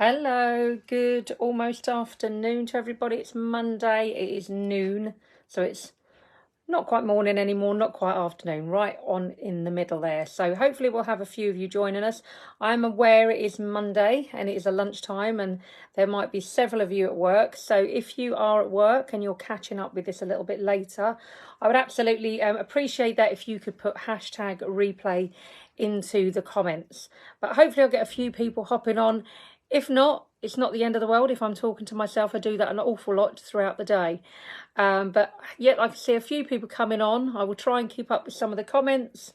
Hello, good almost afternoon to everybody. It's Monday, it is noon, so it's not quite morning anymore, not quite afternoon, right on in the middle there. So hopefully we'll have a few of you joining us. I'm aware it is Monday and it is a lunchtime and there might be several of you at work. So if you are at work and you're catching up with this a little bit later, I would absolutely appreciate that if you could put hashtag replay into the comments. But hopefully I'll get a few people hopping on. If not, it's not the end of the world. If I'm talking to myself, I do that an awful lot throughout the day. But yet I can see a few people coming on. I will try and keep up with some of the comments.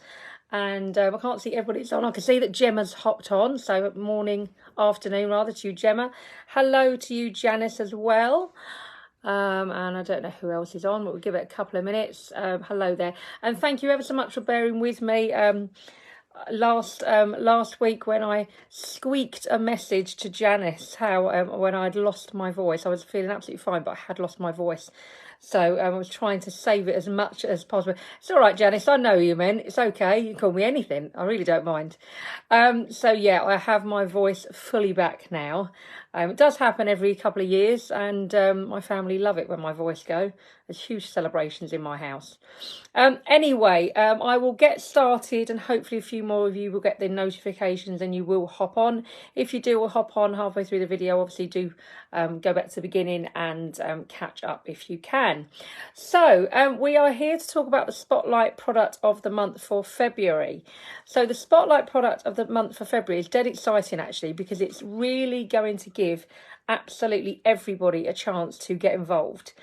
And I can't see everybody's on. I can see that Gemma's hopped on. So morning, afternoon rather, to you, Gemma. Hello to you, Janice, as well. And I don't know who else is on, but we'll give it a couple of minutes. Hello there. And thank you ever so much for bearing with me. Last week when I squeaked a message to Janice how when I'd lost my voice, I was feeling absolutely fine, but I had lost my voice. So I was trying to save it as much as possible. It's all right, Janice, I know you meant. It's okay. You can call me anything. I really don't mind. So yeah, I have my voice fully back now. It does happen every couple of years, and my family love it when my voice goes. There's huge celebrations in my house. Anyway, I will get started, and hopefully a few more of you will get the notifications and you will hop on. If you do, will hop on halfway through the video. Obviously, do go back to the beginning and catch up if you can. So we are here to talk about the Spotlight product of the month for February. So the Spotlight product of the month for February is dead exciting, actually, because it's really going to give absolutely everybody a chance to get involved,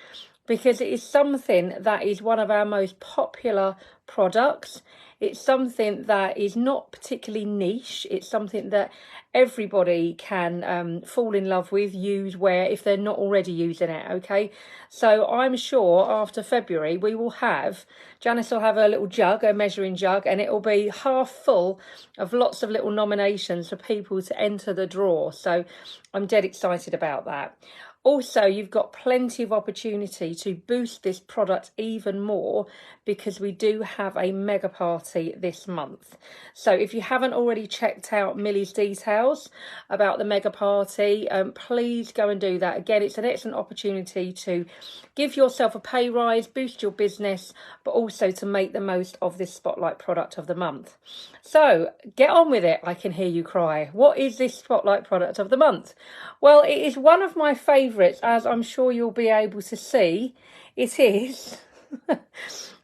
because it is something that is one of our most popular products. It's something that is not particularly niche. It's something that everybody can fall in love with, use, wear, if they're not already using it, okay? So I'm sure after February we will have, Janice will have a little jug, a measuring jug, and it will be half full of lots of little nominations for people to enter the draw. So I'm dead excited about that. Also, you've got plenty of opportunity to boost this product even more because we do have a mega party this month. So if you haven't already checked out Millie's details about the mega party, please go and do that. Again, it's an excellent opportunity to give yourself a pay rise, boost your business, but also to make the most of this Spotlight product of the month. So get on with it, I can hear you cry. What is this Spotlight product of the month? Well, it is one of my favourites, as I'm sure you'll be able to see. It is,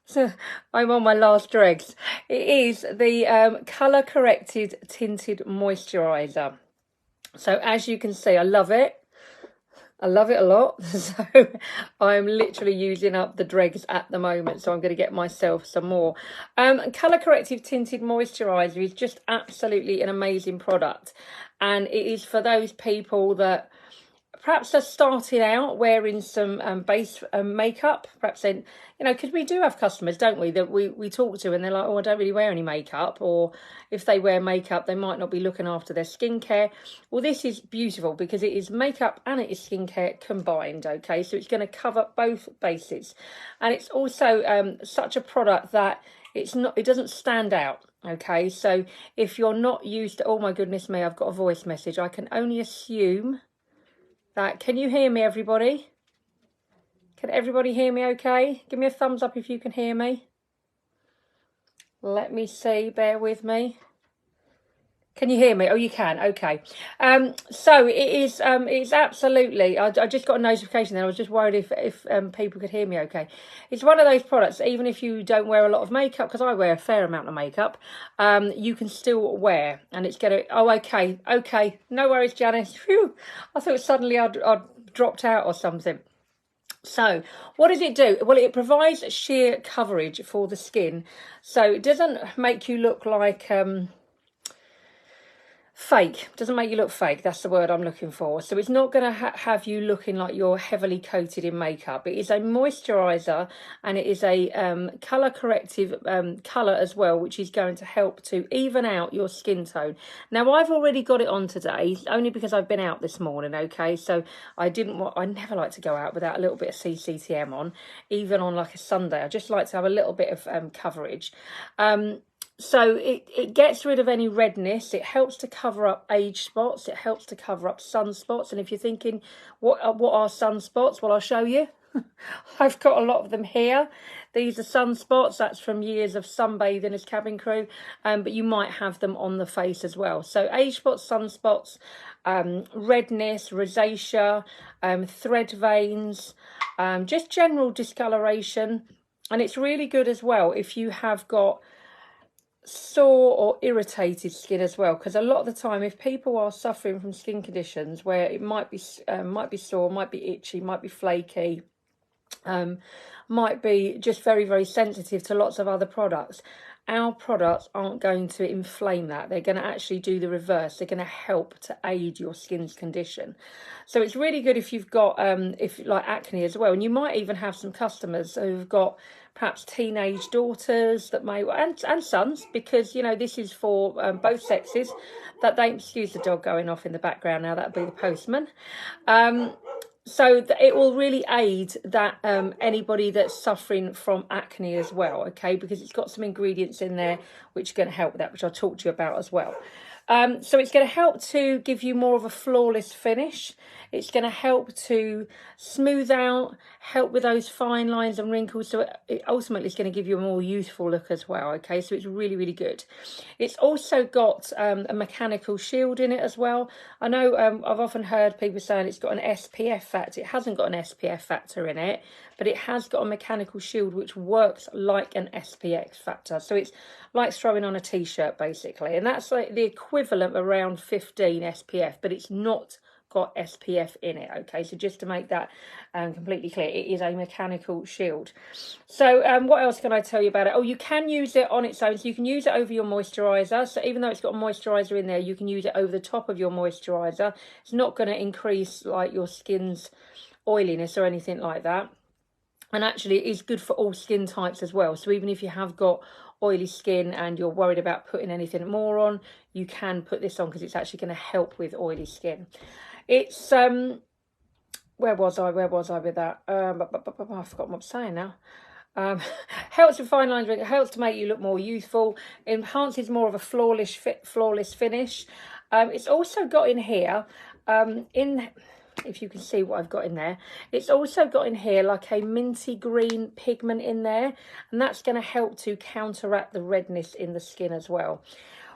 so I'm on my last dregs. It is the colour corrected tinted moisturiser. So as you can see, I love it. I love it a lot. So I'm literally using up the dregs at the moment. So I'm going to get myself some more. Colour Corrective Tinted Moisturiser is just absolutely an amazing product. And it is for those people that perhaps are starting out wearing some base makeup. Perhaps then, you know, because we do have customers, don't we, that we talk to and they're like, oh, I don't really wear any makeup. Or if they wear makeup, they might not be looking after their skincare. Well, this is beautiful because it is makeup and it is skincare combined, okay? So it's going to cover both bases. And it's also such a product that it doesn't stand out. Okay, so if you're not used to, oh my goodness me, I've got a voice message. I can only assume that, can you hear me, everybody? Can everybody hear me okay? Give me a thumbs up if you can hear me. Let me see, bear with me. Can you hear me? Oh, you can. Okay. So it is. It's absolutely. I just got a notification then. I was just worried if people could hear me. Okay. It's one of those products. Even if you don't wear a lot of makeup, because I wear a fair amount of makeup, you can still wear, and it's gonna. Oh, okay. Okay. No worries, Janice. Phew. I thought suddenly I'd dropped out or something. So what does it do? Well, it provides sheer coverage for the skin, so it doesn't make you look like fake. Doesn't make you look fake. That's the word I'm looking for. So it's not going to have you looking like you're heavily coated in makeup. It is a moisturiser and it is a colour corrective colour as well, which is going to help to even out your skin tone. Now, I've already got it on today, only because I've been out this morning, okay? So I never like to go out without a little bit of CCTM on, even on like a Sunday. I just like to have a little bit of coverage. So it gets rid of any redness. It helps to cover up age spots. It helps to cover up sunspots. And if you're thinking, what are sunspots? Well, I'll show you. I've got a lot of them here. These are sunspots. That's from years of sunbathing as cabin crew. But you might have them on the face as well. So age spots, sunspots, redness, rosacea, thread veins, just general discoloration. And it's really good as well if you have got sore or irritated skin as well, because a lot of the time if people are suffering from skin conditions where it might be sore, might be itchy, might be flaky, might be just very, very sensitive to lots of other products, our products aren't going to inflame that. They're going to actually do the reverse. They're going to help to aid your skin's condition. So it's really good if you've got if like acne as well. And you might even have some customers who've got perhaps teenage daughters that may, and sons, because, you know, this is for both sexes. That they, excuse the dog going off in the background now, that'd be the postman. So it will really aid that anybody that's suffering from acne as well, okay, because it's got some ingredients in there which are going to help with that, which I'll talk to you about as well. So it's going to help to give you more of a flawless finish. It's going to help to smooth out, help with those fine lines and wrinkles. So it ultimately is going to give you a more youthful look as well. Okay, so it's really, really good. It's also got a mechanical shield in it as well. I know I've often heard people saying it's got an SPF factor. It hasn't got an SPF factor in it, but it has got a mechanical shield which works like an SPF factor. So it's like throwing on a t-shirt basically, and that's like the equivalent of around 15 SPF, but it's not got SPF in it. Okay, so just to make that completely clear, it is a mechanical shield. So what else can I tell you about it? Oh, you can use it on its own, so you can use it over your moisturizer. So even though it's got a moisturizer in there, you can use it over the top of your moisturizer. It's not going to increase like your skin's oiliness or anything like that. And actually it is good for all skin types as well. So even if you have got oily skin and you're worried about putting anything more on, you can put this on because it's actually going to help with oily skin. It's where was I with that? I've forgotten what I'm saying now. Helps with fine lines, helps to make you look more youthful, enhances more of a flawless finish. It's also got in here if you can see what I've got in there, it's also got in here like a minty green pigment in there, and that's going to help to counteract the redness in the skin as well.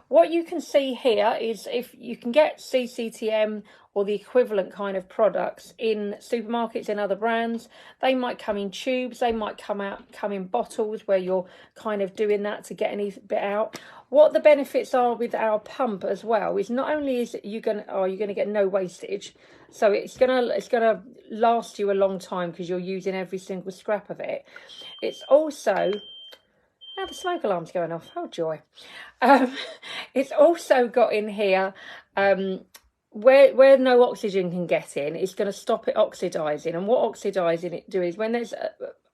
What you can see here is if you can get CCTM or the equivalent kind of products in supermarkets and other brands. They might come in tubes, they might come in bottles where you're kind of doing that to get any bit out. What the benefits are with our pump as well is not only is you're gonna get no wastage, so it's gonna last you a long time because you're using every single scrap of it. It's also, now the smoke alarm's going off, oh joy. It's also got in here where no oxygen can get in, it's going to stop it oxidizing. And what oxidizing it doing is when there's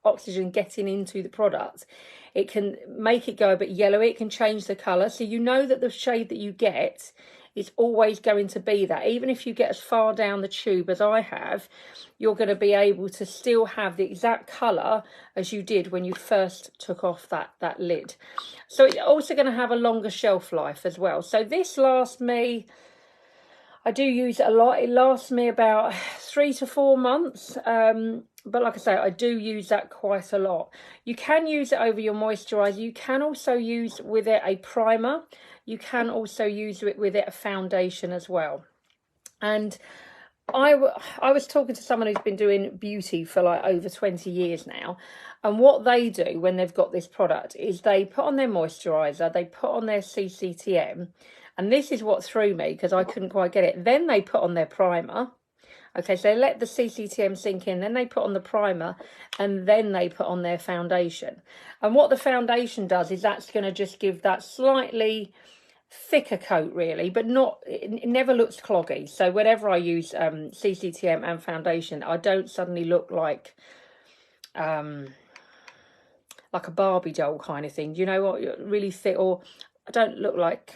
oxygen getting into the product, it can make it go a bit yellowy, it can change the colour. So you know that the shade that you get is always going to be that. Even if you get as far down the tube as I have, you're going to be able to still have the exact colour as you did when you first took off that lid. So it's also going to have a longer shelf life as well. So this lasts me, I do use it a lot. It lasts me about 3 to 4 months. But like I say, I do use that quite a lot. You can use it over your moisturiser. You can also use with it a primer. You can also use it with it a foundation as well. And I was talking to someone who's been doing beauty for like over 20 years now. And what they do when they've got this product is they put on their moisturiser, they put on their CCTM. And this is what threw me because I couldn't quite get it. Then they put on their primer. Okay, so they let the CCTM sink in, then they put on the primer, and then they put on their foundation. And what the foundation does is that's going to just give that slightly thicker coat, really, but not, it never looks cloggy. So whenever I use CCTM and foundation, I don't suddenly look like a Barbie doll kind of thing. Do you know what? Really thick, or I don't look like,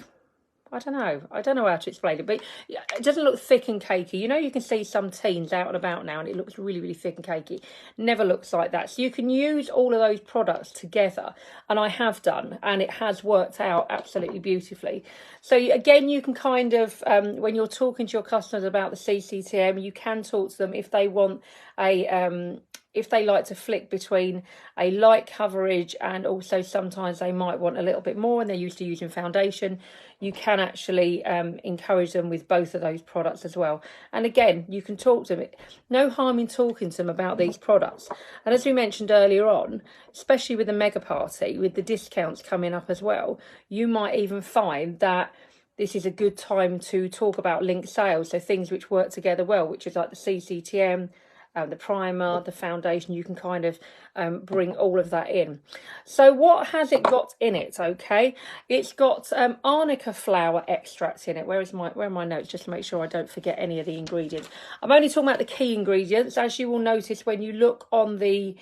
I don't know how to explain it, but it doesn't look thick and cakey. You know, you can see some teens out and about now and it looks really, really thick and cakey. Never looks like that. So you can use all of those products together, and I have done, and it has worked out absolutely beautifully. So again, you can kind of, when you're talking to your customers about the CCTM, you can talk to them if they want if they like to flick between a light coverage, and also sometimes they might want a little bit more and they're used to using foundation, you can actually encourage them with both of those products as well. And again, you can talk to them. No harm in talking to them about these products. And as we mentioned earlier on, especially with the mega party, with the discounts coming up as well, you might even find that this is a good time to talk about link sales, so things which work together well, which is like the CCTM, the primer, the foundation. You can kind of bring all of that in. So what has it got in it? Okay, it's got arnica flower extract in it. Where are my notes, just to make sure I don't forget any of the ingredients. I'm only talking about the key ingredients. As you will notice when you look on the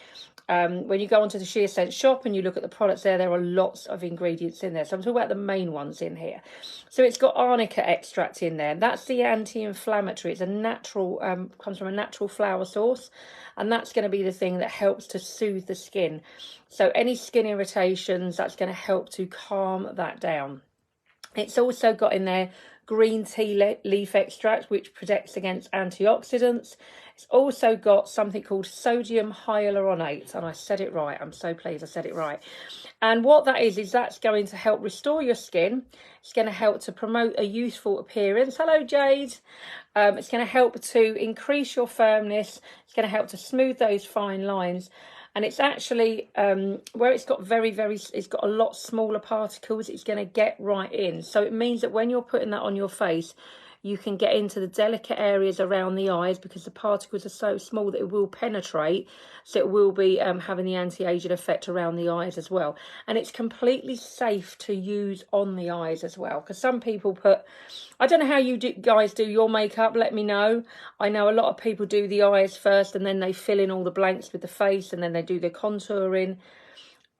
when you go onto the Sheer Scent shop and you look at the products there are lots of ingredients in there. So I'm talking about the main ones in here. So it's got arnica extract in there. That's the anti-inflammatory. It's a natural, comes from a natural flower source. And that's going to be the thing that helps to soothe the skin. So any skin irritations, that's going to help to calm that down. It's also got in there green tea leaf extract, which protects against antioxidants. It's also got something called sodium hyaluronate, and I said it right. I'm so pleased I said it right. And what that is that's going to help restore your skin. It's going to help to promote a youthful appearance. Hello, Jade. It's going to help to increase your firmness. It's going to help to smooth those fine lines. And it's actually, where it's got it's got a lot smaller particles, it's going to get right in. So it means that when you're putting that on your face, you can get into the delicate areas around the eyes, because the particles are so small that it will penetrate. So it will be having the anti-aging effect around the eyes as well. And it's completely safe to use on the eyes as well. Because some people put, I don't know how you guys do your makeup, let me know. I know a lot of people do the eyes first and then they fill in all the blanks with the face and then they do the contouring.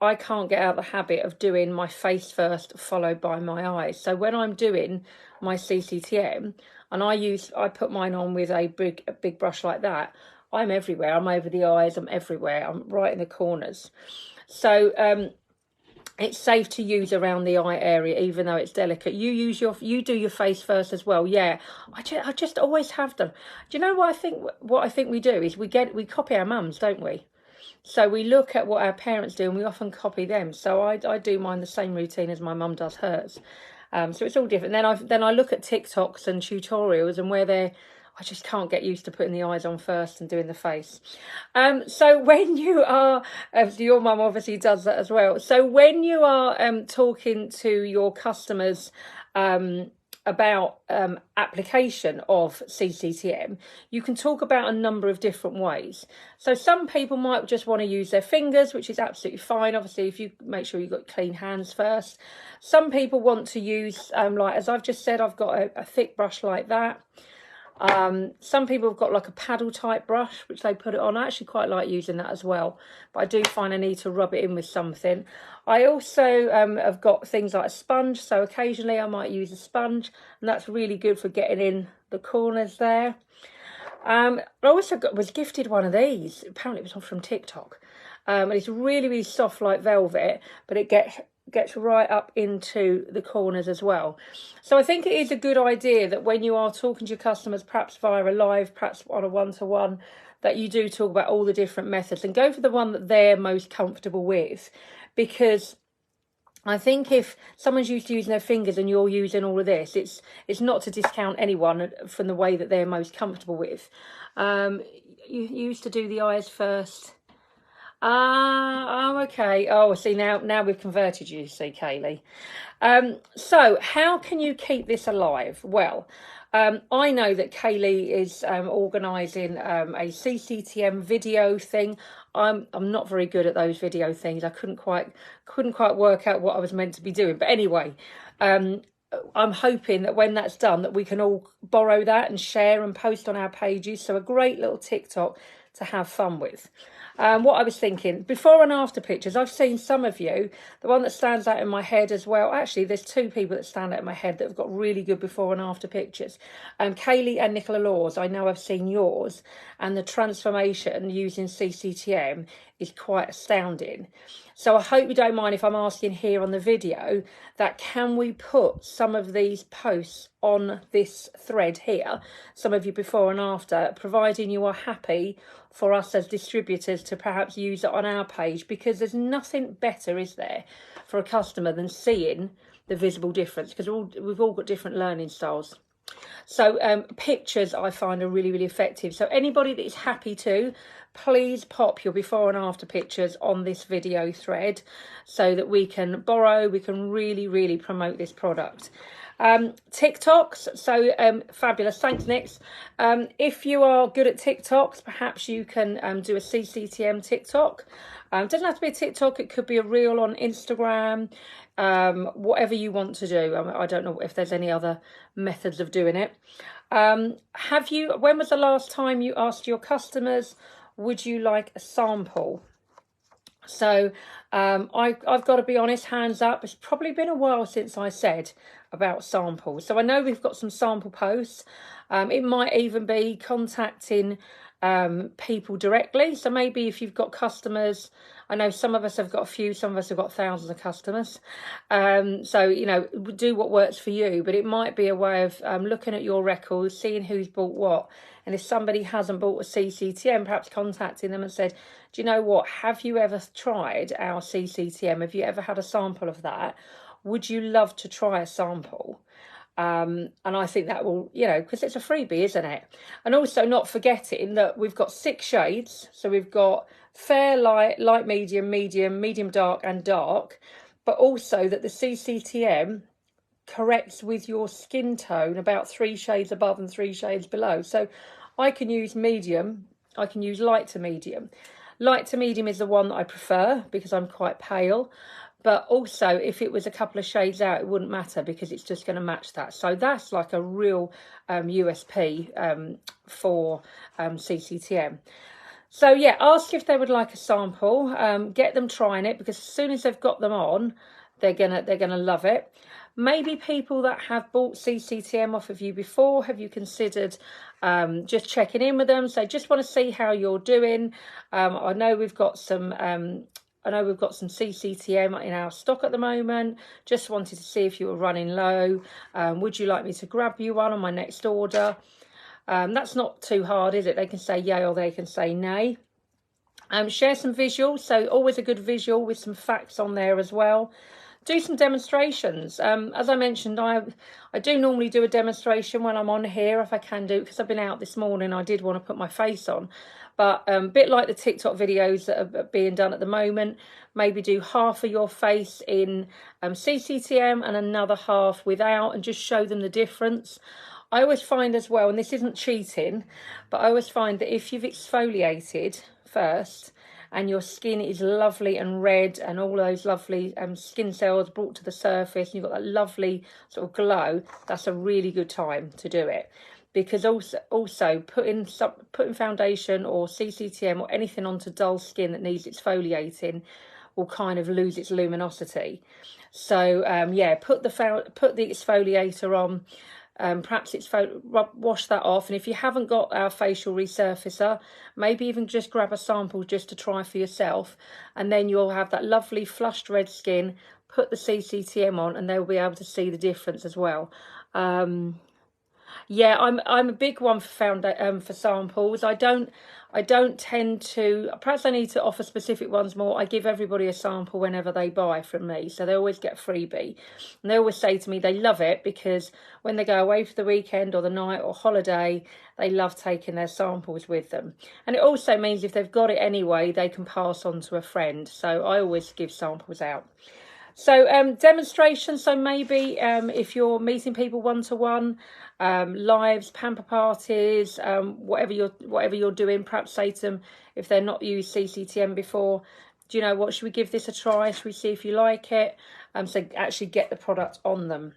I can't get out of the habit of doing my face first, followed by my eyes. So when I'm doing my CCTM, and I put mine on with a big brush like that, I'm everywhere. I'm over the eyes, I'm everywhere. I'm right in the corners. So it's safe to use around the eye area, even though it's delicate. You do your face first as well. Yeah, I just always have done. Do you know what I think? What I think we do is we copy our mums, don't we? So we look at what our parents do and we often copy them. So I do mine the same routine as my mum does hers. So it's all different. Then I look at TikToks and tutorials, and I just can't get used to putting the eyes on first and doing the face. So when you are, your mum obviously does that as well. So when you are talking to your customers about application of CCTM, you can talk about a number of different ways. So some people might just want to use their fingers, which is absolutely fine. Obviously, if you make sure you've got clean hands first. Some people want to use, like as I've just said, I've got a thick brush like that. Some people have got like a paddle type brush, which they put it on. I actually quite like using that as well, but I do find I need to rub it in with something. I also have got things like a sponge, so occasionally I might use a sponge, and that's really good for getting in the corners there. I also was gifted one of these. Apparently it was from TikTok. And it's really, really soft like velvet, but it gets right up into the corners as well. So I think it is a good idea that when you are talking to your customers, perhaps via a live, perhaps on a one-to-one, that you do talk about all the different methods and go for the one that they're most comfortable with. Because I think if someone's used to using their fingers and you're using all of this, it's not to discount anyone from the way that they're most comfortable with. You used to do the eyes first. Oh, okay. Oh, see, now we've converted you, see, Kaylee. So how can you keep this alive? Well, I know that Kaylee is organising a CCTM video thing. I'm not very good at those video things. I couldn't quite work out what I was meant to be doing. But anyway, I'm hoping that when that's done, that we can all borrow that and share and post on our pages. So a great little TikTok to have fun with. What I was thinking, before and after pictures, I've seen some of you, the one that stands out in my head as well, actually there's two people that stand out in my head that have got really good before and after pictures. Kaylee and Nicola Laws, I know I've seen yours, and the transformation using CCTM is quite astounding. So I hope you don't mind if I'm asking here on the video that can we put some of these posts on this thread here, some of you before and after, providing you are happy for us as distributors to perhaps use it on our page, because there's nothing better, is there, for a customer than seeing the visible difference, because we've all got different learning styles. So pictures I find are really, really effective. So anybody that is happy to, please pop your before and after pictures on this video thread so that we can borrow, we can really, really promote this product. TikToks, so fabulous, thanks Nix. If you are good at TikToks, perhaps you can do a CCTM TikTok. It doesn't have to be a TikTok, it could be a reel on Instagram, whatever you want to do. I don't know if there's any other methods of doing it. When was the last time you asked your customers, would you like a sample? So I've got to be honest, hands up, it's probably been a while since I said about samples. So I know we've got some sample posts. It might even be contacting people directly. So maybe if you've got customers, I know some of us have got a few, some of us have got thousands of customers. So, you know, do what works for you, but it might be a way of looking at your records, seeing who's bought what. And if somebody hasn't bought a CCTM, perhaps contacting them and said, do you know what, have you ever tried our CCTM? Have you ever had a sample of that? Would you love to try a sample? And I think that will, you know, because it's a freebie, isn't it? And also not forgetting that we've got 6 shades. So we've got fair, light, light, medium, medium, medium dark and dark. But also that the CCTM corrects with your skin tone about 3 shades above and 3 shades below. So I can use medium, I can use light to medium. Light to medium is the one that I prefer because I'm quite pale. But also, if it was a couple of shades out, it wouldn't matter because it's just going to match that. So that's like a real USP for CCTM. So yeah, ask if they would like a sample. Get them trying it, because as soon as they've got them on, they're gonna love it. Maybe people that have bought CCTM off of you before, have you considered just checking in with them? So just want to see how you're doing. I know we've got some CCTM in our stock at the moment. Just wanted to see if you were running low. Would you like me to grab you one on my next order? That's not too hard, is it? They can say yay or they can say nay. Share some visuals. So always a good visual with some facts on there as well. Do some demonstrations. As I mentioned, I do normally do a demonstration when I'm on here, if I can do it, because I've been out this morning. I did want to put my face on. But a bit like the TikTok videos that are being done at the moment, maybe do half of your face in CCTM and another half without, and just show them the difference. I always find as well, and this isn't cheating, but I always find that if you've exfoliated first and your skin is lovely and red and all those lovely skin cells brought to the surface and you've got that lovely sort of glow, that's a really good time to do it. Because also putting foundation or CCTM or anything onto dull skin that needs exfoliating will kind of lose its luminosity. So yeah, put the exfoliator on. Perhaps wash that off, and if you haven't got our facial resurfacer, maybe even just grab a sample just to try for yourself, and then you'll have that lovely flushed red skin. Put the CCTM on and they'll be able to see the difference as well. Yeah, I'm a big one for samples. I don't tend to, perhaps I need to offer specific ones more. I give everybody a sample whenever they buy from me, so they always get a freebie. And they always say to me they love it because when they go away for the weekend or the night or holiday, they love taking their samples with them. And it also means if they've got it anyway, they can pass on to a friend. So I always give samples out. So demonstrations, so maybe if you're meeting people one-to-one, lives, pamper parties, whatever you're doing, perhaps say to them, if they're not used CCTM before, do you know what, should we give this a try? Should we see if you like it? So actually get the product on them.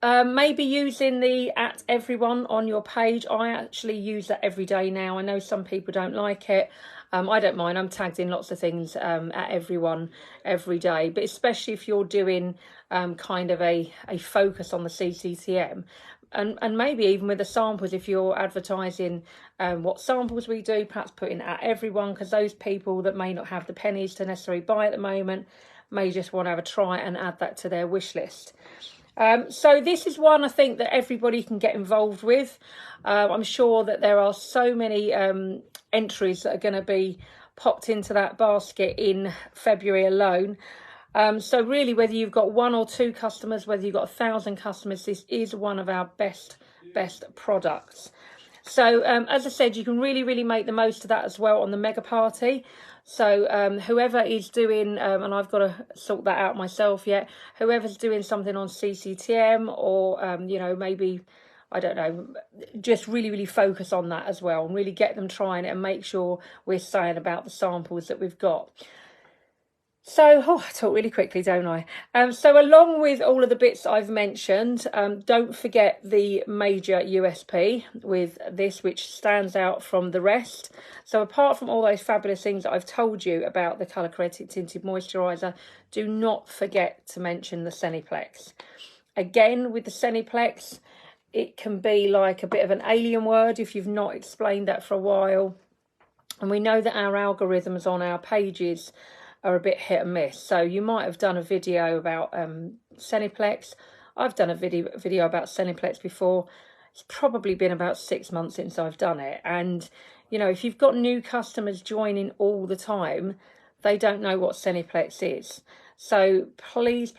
Maybe using the @everyone on your page. I actually use that every day now. I know some people don't like it. I don't mind. I'm tagged in lots of things @everyone every day, but especially if you're doing kind of a focus on the CCTM, and maybe even with the samples, if you're advertising what samples we do, perhaps putting @everyone, because those people that may not have the pennies to necessarily buy at the moment may just want to have a try and add that to their wish list. So this is one I think that everybody can get involved with. I'm sure that there are so many entries that are going to be popped into that basket in February alone. So really, whether you've got 1 or 2 customers, whether you've got 1,000 customers, this is one of our best products. So as I said, you can really make the most of that as well on the mega party. So whoever is doing, and I've got to sort that out myself yet, whoever's doing something on CCTM or, you know, maybe, I don't know, just really focus on that as well and really get them trying it and make sure we're saying about the samples that we've got. So, I talk really quickly, don't I? So along with all of the bits I've mentioned, don't forget the major USP with this, which stands out from the rest. So apart from all those fabulous things that I've told you about the colour corrected tinted moisturiser, do not forget to mention the Seniplex. Again, with the Seniplex, it can be like a bit of an alien word if you've not explained that for a while. And we know that our algorithms on our pages are a bit hit and miss. So you might have done a video about Seniplex. I've done a video about Seniplex before. It's probably been about 6 months since I've done it. And, you know, if you've got new customers joining all the time, they don't know what Seniplex is. So please,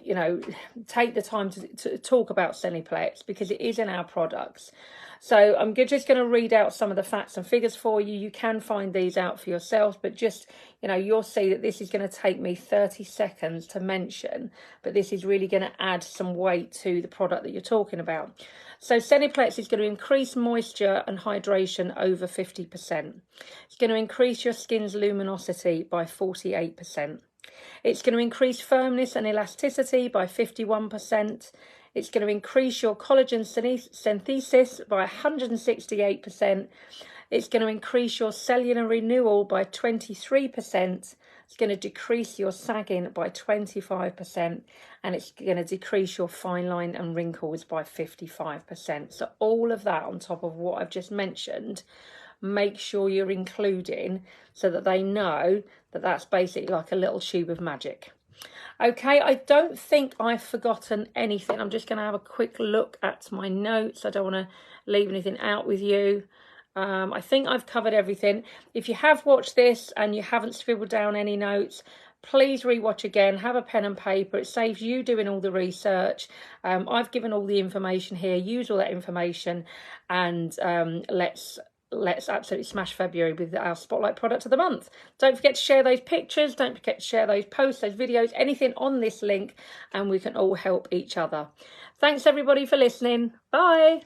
you know, take the time to talk about Seniplex because it is in our products. So I'm just going to read out some of the facts and figures for you. You can find these out for yourselves, but just, you know, you'll see that this is going to take me 30 seconds to mention, but this is really going to add some weight to the product that you're talking about. So Seniplex is going to increase moisture and hydration over 50%. It's going to increase your skin's luminosity by 48%. It's going to increase firmness and elasticity by 51%. It's going to increase your collagen synthesis by 168%. It's going to increase your cellular renewal by 23%. It's going to decrease your sagging by 25%. And it's going to decrease your fine line and wrinkles by 55%. So all of that on top of what I've just mentioned, make sure you're including so that they know that that's basically like a little tube of magic. Okay, I don't think I've forgotten anything. I'm just going to have a quick look at my notes. I don't want to leave anything out with you. I think I've covered everything. If you have watched this and you haven't scribbled down any notes, please rewatch again. Have a pen and paper. It saves you doing all the research. I've given all the information here. Use all that information and let's absolutely smash February with our Spotlight product of the month. Don't forget to share those pictures. Don't forget to share those posts, those videos, anything on this link, and we can all help each other. Thanks everybody for listening. Bye.